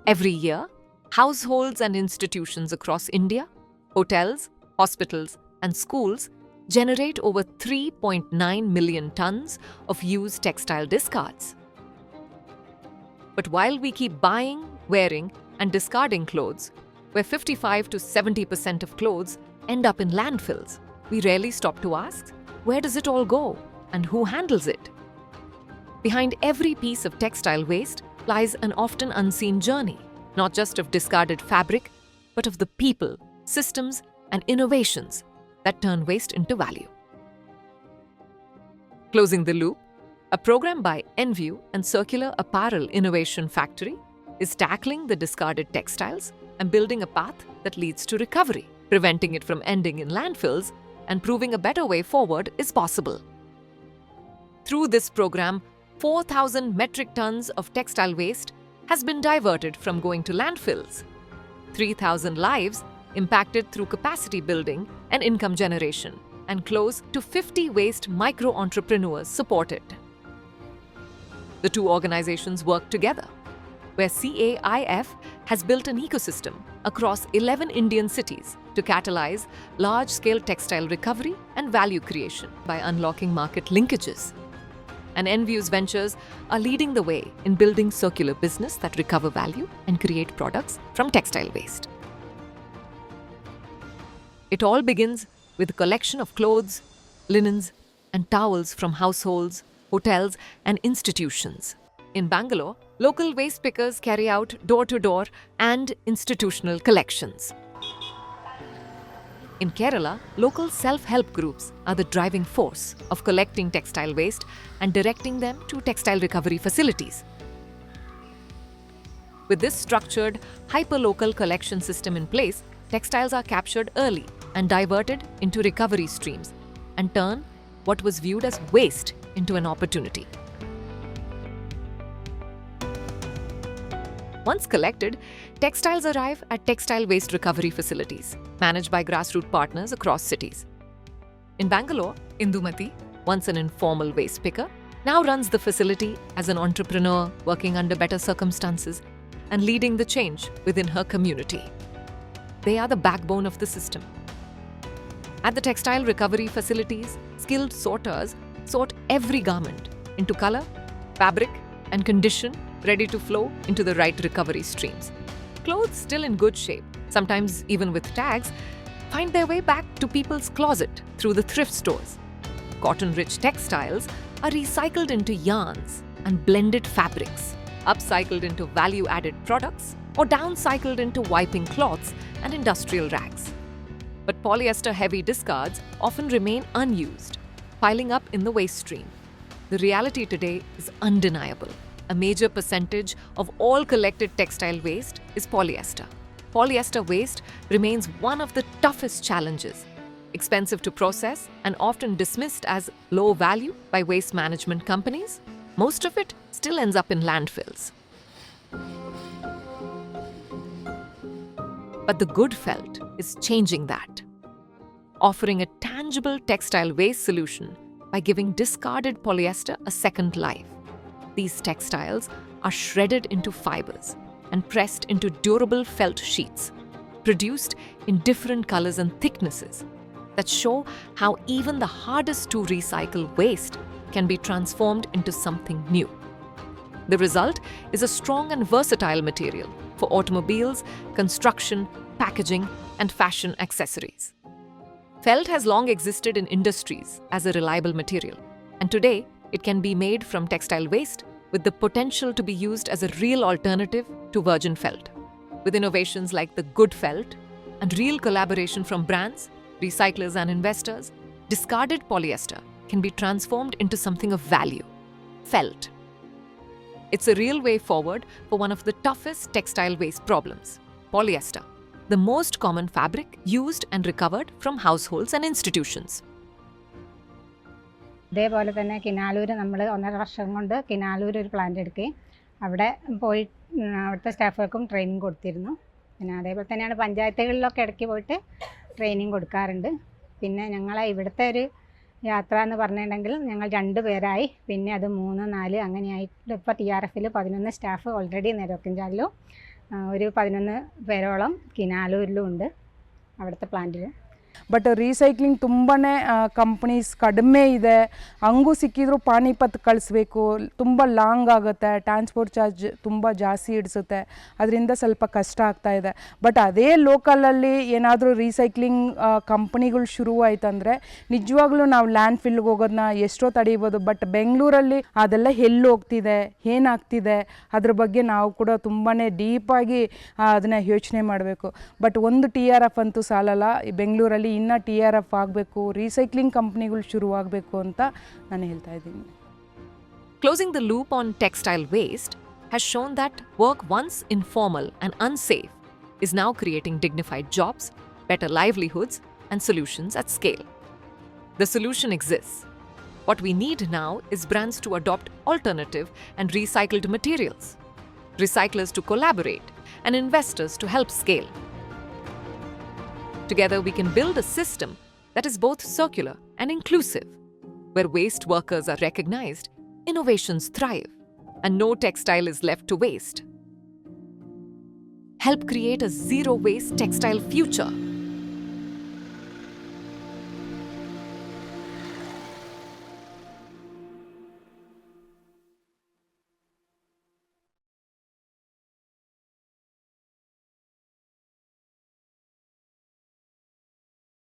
Every year, households and institutions across India, hotels, hospitals, and schools generate over 3.9 million tons of used textile discards. But while we keep buying, wearing, and discarding clothes, where 55 to 70% of clothes end up in landfills, we rarely stop to ask, where does it all go and who handles it? Behind every piece of textile waste lies an often unseen journey, not just of discarded fabric, but of the people, systems, and innovations that turn waste into value. Closing the Loop, a program by Enview and Circular Apparel Innovation Factory, is tackling the discarded textiles and building a path that leads to recovery, preventing it from ending in landfills and proving a better way forward is possible. Through this program, 4,000 metric tons of textile waste has been diverted from going to landfills. 3,000 lives impacted through capacity building and income generation, and close to 50 waste micro-entrepreneurs supported. The two organizations work together, where CAIF has built an ecosystem across 11 Indian cities to catalyze large-scale textile recovery and value creation by unlocking market linkages. And Enview's ventures are leading the way in building circular business that recover value and create products from textile waste. It all begins with a collection of clothes, linens, and towels from households, hotels, and institutions. In Bangalore, local waste pickers carry out door-to-door and institutional collections. In Kerala, local self-help groups are the driving force of collecting textile waste and directing them to textile recovery facilities. With this structured, hyperlocal collection system in place, textiles are captured early and diverted into recovery streams and turn what was viewed as waste into an opportunity. Once collected, textiles arrive at textile waste recovery facilities, managed by grassroots partners across cities. In Bangalore, Indumati, once an informal waste picker, now runs the facility as an entrepreneur working under better circumstances and leading the change within her community. They are the backbone of the system. At the textile recovery facilities, skilled sorters sort every garment into color, fabric, and condition ready to flow into the right recovery streams. Clothes still in good shape, sometimes even with tags, find their way back to people's closet through the thrift stores. Cotton-rich textiles are recycled into yarns and blended fabrics, upcycled into value-added products, or downcycled into wiping cloths and industrial rags. But polyester-heavy discards often remain unused, piling up in the waste stream. The reality today is undeniable. A major percentage of all collected textile waste is polyester. Polyester waste remains one of the toughest challenges. Expensive to process and often dismissed as low value by waste management companies, most of it still ends up in landfills. But the good felt is changing that, offering a tangible textile waste solution by giving discarded polyester a second life. These textiles are shredded into fibers and pressed into durable felt sheets, produced in different colors and thicknesses that show how even the hardest to recycle waste can be transformed into something new. The result is a strong and versatile material for automobiles, construction, packaging, and fashion accessories. Felt has long existed in industries as a reliable material, and today it can be made from textile waste with the potential to be used as a real alternative to virgin felt. With innovations like the good felt and real collaboration from brands, recyclers, and investors, discarded polyester can be transformed into something of value, felt. It's a real way forward for one of the toughest textile waste problems, polyester, the most common fabric used and recovered from households and institutions. ഇതേപോലെ തന്നെ കിനാലൂർ നമ്മൾ 1.5 വർഷം കൊണ്ട് കിനാലൂർ ഒരു plant എടുക്കുകയും അവിടെ പോയി അവിടുത്തെ സ്റ്റാഫുകൾക്കും ട്രെയിനിങ് കൊടുത്തിരുന്നു. പിന്നെ അതേപോലെ തന്നെയാണ് പഞ്ചായത്തുകളിലൊക്കെ ഇടയ്ക്ക് പോയിട്ട് ട്രെയിനിങ് കൊടുക്കാറുണ്ട്. പിന്നെ ഞങ്ങളെ ഇവിടുത്തെ ഒരു യാത്ര എന്ന് പറഞ്ഞിട്ടുണ്ടെങ്കിൽ ഞങ്ങൾ 2 പേരായി, പിന്നെ അത് 3, 4 അങ്ങനെയായിട്ട് ഇപ്പോൾ TRFൽ 11 സ്റ്റാഫ് ഓൾറെഡി നിലയ്ക്കഞ്ചാലിലും ഒരു 11 പേരോളം കിനാലൂരിലും ഉണ്ട് അവിടുത്തെ പ്ലാന്റിൽ. ಬಟ್ ರೀಸೈಕ್ಲಿಂಗ್ ತುಂಬಾ ಕಂಪ್ನೀಸ್ ಕಡಿಮೆ ಇದೆ, ಹಂಗೂ ಸಿಕ್ಕಿದ್ರು ಪಾನಿಪತ್ ಕಳಿಸ್ಬೇಕು, ತುಂಬ ಲಾಂಗ್ ಆಗುತ್ತೆ, ಟ್ರಾನ್ಸ್ಪೋರ್ಟ್ ಚಾರ್ಜ್ ತುಂಬ ಜಾಸ್ತಿ ಹಿಡಿಸುತ್ತೆ, ಅದರಿಂದ ಸ್ವಲ್ಪ ಕಷ್ಟ ಆಗ್ತಾ ಇದೆ. ಬಟ್ ಅದೇ ಲೋಕಲಲ್ಲಿ ಏನಾದರೂ ರೀಸೈಕ್ಲಿಂಗ್ ಕಂಪ್ನಿಗಳು ಶುರುವಾಯ್ತಂದರೆ ನಿಜವಾಗ್ಲೂ ನಾವು ಲ್ಯಾಂಡ್ ಫಿಲ್ಗೆ ಹೋಗೋದನ್ನ ಎಷ್ಟೋ ತಡೀಬೋದು. ಬಟ್ ಬೆಂಗಳೂರಲ್ಲಿ ಅದೆಲ್ಲ ಎಲ್ಲಿ ಹೋಗ್ತಿದೆ, ಏನಾಗ್ತಿದೆ ಅದ್ರ ಬಗ್ಗೆ ನಾವು ಕೂಡ ತುಂಬಾ ಡೀಪಾಗಿ ಅದನ್ನು ಯೋಚನೆ ಮಾಡಬೇಕು. ಬಟ್ ಒಂದು TRF ಅಂತೂ ಸಾಲಲ್ಲ, ಬೆಂಗಳೂರಲ್ಲಿ ಇನ್ನೂ TRF ಆಗಬೇಕು, ರೀಸೈಕ್ಲಿಂಗ್ ಕಂಪ್ನಿಗಳು ಶುರುವಾಗಬೇಕು ಅಂತ ನಾನು ಹೇಳ್ತಾ ಇದ್ದೀನಿ. Closing the loop on textile waste has shown that work once informal and unsafe is now creating dignified jobs, better livelihoods, and solutions at scale. The solution exists. What we need now is brands to adopt alternative and recycled materials, recyclers to collaborate, and investors to help scale. Together, we can build a system that is both circular and inclusive, where waste workers are recognized, innovations thrive, and no textile is left to waste. Help create a zero-waste textile future.